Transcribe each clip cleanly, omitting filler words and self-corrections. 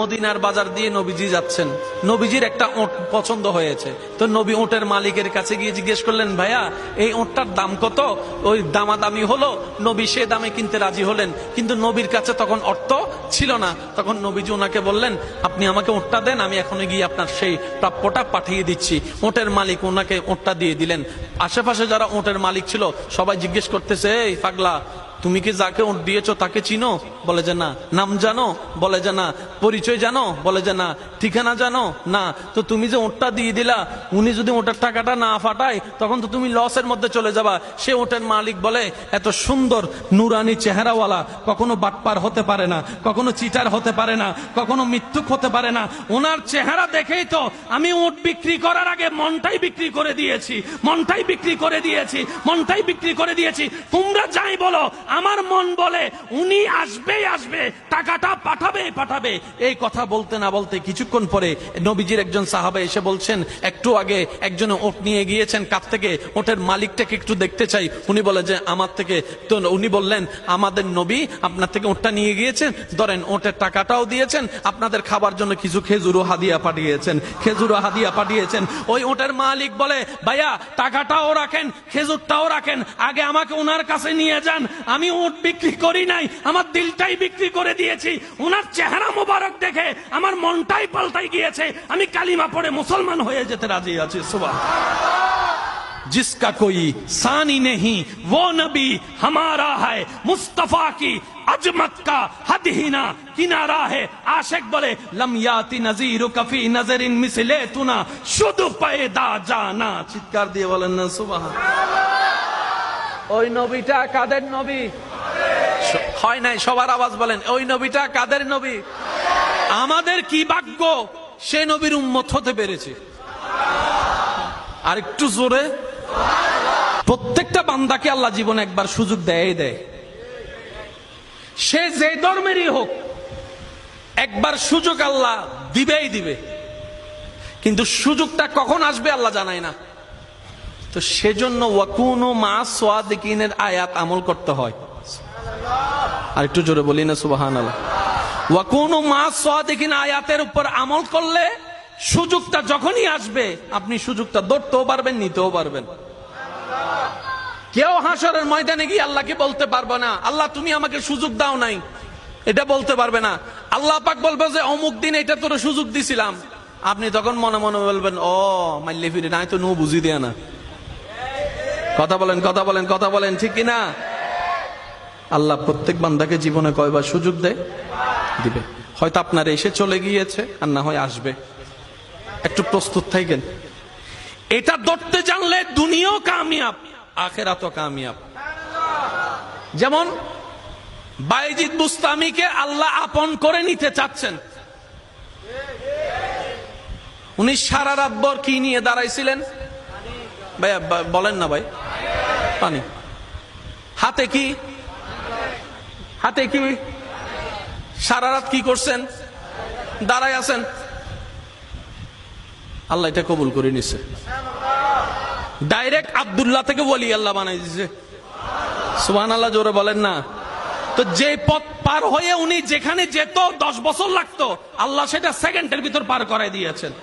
মদিনার বাজার দিয়ে নবীজি যাচ্ছেন, নবীজির একটা ওট পছন্দ হয়েছে। তো নবী ওটের মালিকের কাছে গিয়ে জিজ্ঞেস করলেন, ভাইয়া এই ওটটার দাম কত? ওই দামাদামি হলো, নবী সে দামে কিনতে রাজি হলেন, কিন্তু নবীর কাছে তখন অর্থ ছিল না। তখন নবীজি ওনাকে বললেন, আপনি আমাকে ওটটা দেন, আমি এখনো গিয়ে আপনার সেই প্রাপ্যটা পাঠিয়ে দিচ্ছি। ওটের মালিক ওনাকে ওটটা দিয়ে দিলেন। আশেপাশে যারা ওটের মালিক ছিল সবাই জিজ্ঞেস করতেছে, এই পাগলা, তুমি কি যাকে ওট দিয়েছো তাকে চিনো? বলে যে না। নাম জানো? বলে যে না। পরিচয় জানো? বলে যে না। ঠিকানা জানো? না। তো তুমি যে ওটটা দিয়ে দিলা, উনি যদি ওটার টাকাটা না ফাটায় তখন তো তুমি লসের মধ্যে চলে যাবা। সে ওটের মালিক বলে, এত সুন্দর নুরানি চেহারাওয়ালা কখনো বাটপার হতে পারে না, কখনো চিটার হতে পারে না, কখনো মিথ্যুক হতে পারে না। ওনার চেহারা দেখেই তো আমি ওট বিক্রি করার আগে মনটাই বিক্রি করে দিয়েছি, মনটাই বিক্রি করে দিয়েছি, মনটাই বিক্রি করে দিয়েছি। তোমরা যাই বলো, আমার মন বলে উনি আসবেই আসবে, টাকাটা পাঠাবেই পাঠাবে। এই কথা বলতে না বলতে কিছুক্ষণ পরে নবীজির একজন সাহাবা এসে বলছেন, একটু আগে একজন ওট নিয়ে গিয়েছেন, কাছ থেকে ওটের মালিকটাকে একটু দেখতে চাই। উনি বলে যে আমার থেকে। তো উনি বললেন, আমাদের নবী আপনার থেকে ওটটা নিয়ে গিয়েছেন, ধরেন ওটের টাকাটাও দিয়েছেন, আপনাদের খাবার জন্য কিছু খেজুরও হাদিয়া পাঠিয়েছেন, খেজুরও হাদিয়া পাঠিয়েছেন। ওই ওটের মালিক বলে, ভাইয়া টাকাটাও রাখেন, খেজুরটাও রাখেন, আগে আমাকে ওনার কাছে নিয়ে যান। আমি ওট বিক্রি করি নাই, আমার দিলটাই বিক্রি করে দিয়েছি। ওনার চেহারা মোবারক দেখে আমার মনটাই পাল্টাই গিয়েছে, আমি কালিমা পড়ে মুসলমান হয়ে যেতে রাজি আছি। সুবহানাল্লাহ। जिसका कोई सानी नहीं वो नबी हमारा है, मुस्तफा की अजमत का हद ही ना किनारा है। आशिक बोले, लम याति नजीर कफी नजरिन मिसले तुना शुद्ध पैदा जाना। চিৎকার দিয়ে বলেন না সুবহানাল্লাহ। ওই নবীটা কাদের নবী? হয় নাই, সবার আওয়াজ বলেন, ওই নবীটা কাদের নবী? আমাদের কি ভাগ্য সে নবীর উম্মত হতে পেরেছে। আর একটু জোরে। প্রত্যেকটা বান্দাকে আল্লাহ জীবনে একবার সুযোগ দেয় দেয়, সে যে ধর্মেরই হোক, একবার সুযোগ আল্লাহ দিবেই দিবে, কিন্তু সুযোগটা কখন আসবে আল্লাহ জানায় না। তো সেজন্য ওয়াকুনু মা সাদিকিনের আয়াত আমল করতে হয়। আর একটু জোরে বলি না সুবহানাল্লাহ। ওয়াকুনু মা সাদিকিন আয়াতের উপর আমল করলে সুযোগটা যখনই আসবে আপনি সুযোগটা ধরতেও পারবেন, নিতেও পারবেন। কেউ হাসরের ময়দানে গিয়ে আল্লাহকে বলতে পারবে না, আল্লাহ তুমি আমাকে সুযোগ দাও নাই, এটা বলতে পারবে না। আল্লাহ পাক বলবে যে অমুক দিন এটা তোর সুযোগ দিছিলাম। আপনি তখন মনে মনে বলবেন, ও মাইলে ফিরে নাই তো নো বুঝি দেয়া না। কথা বলেন, কথা বলেন, কথা বলেন, ঠিক কিনা? আল্লাহ প্রত্যেক বান্দাকে জীবনে কয়বার সুযোগ দেয়? দিবে। হয়তো আপনার এসে চলে গিয়েছে, আর না হয় আসবে। একটু প্রস্তুত থাকেন। এটা ধরতে জানলে দুনিয়াও কামিয়াব, আখিরাতও কামিয়াব। যেমন বায়েজিদ বুস্তামিকে আল্লাহ আপন করে নিতে চাচ্ছেন। উনি সারা রাত ভর কি নিয়ে দাঁড়াইছিলেন? ভাই বলেন না ভাই। পানি। হাতে কি? হাতে কি? সারা রাত কি করছেন? দাঁড়াই আছেন। আল্লাহ এটা কবুল করে নিছে। ডাইরেক্ট আব্দুল্লাহ থেকে ওলি আল্লাহ বানাই দিছে। সুবহানাল্লাহ, জোরে বলেন না। তো যে পথ পার হয়ে উনি যেখানে যেত 10 বছর লাগতো, আল্লাহ সেটা সেকেন্ডের ভিতর পার করাই দিয়েছেন।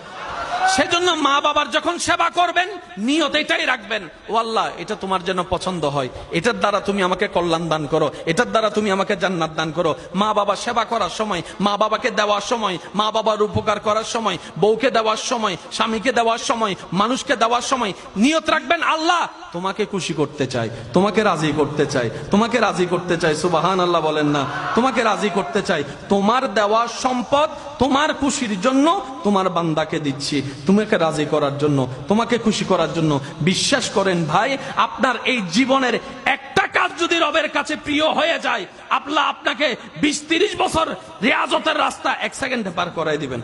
সেজন্য মা বাবার যখন সেবা করবেন নিয়ত এটাই রাখবেন, ও আল্লাহ এটা তোমার জন্য পছন্দ হয়, এটার দ্বারা তুমি আমাকে কল্যাণ দান করো, এটার দ্বারা তুমি আমাকে জান্নাত দান করো। মা বাবা সেবা করার সময়, মা বাবাকে দেওয়ার সময়, মা বাবার উপকার করার সময়, বউকে দেওয়ার সময়, স্বামীকে দেওয়ার সময়, মানুষকে দেওয়ার সময় নিয়ত রাখবেন, আল্লাহ তোমাকে খুশি করতে চাই, তোমাকে রাজি করতে চাই, তোমাকে রাজি করতে চাই। সুবহানাল্লাহ বলেন না। তোমাকে রাজি করতে চাই, তোমার দেওয়া সম্পদ তোমার খুশির জন্য তোমার বান্দাকে দিচ্ছি, তোমাকে রাজি করার জন্য, তোমাকে খুশি করার জন্য। বিশ্বাস করেন ভাই, আপনার এই জীবনের একটা কাজ যদি রবের কাছে প্রিয় হয়ে যায়, আল্লাহ আপনাকে 20-30 বছর রিয়াজতের রাস্তা 1 সেকেন্ডে পার করাই দিবেন।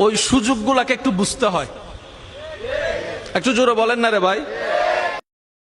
ওই সুযোগগুলোকে একটু বুঝতে হয়। একটু জোরে বলেন না রে ভাই।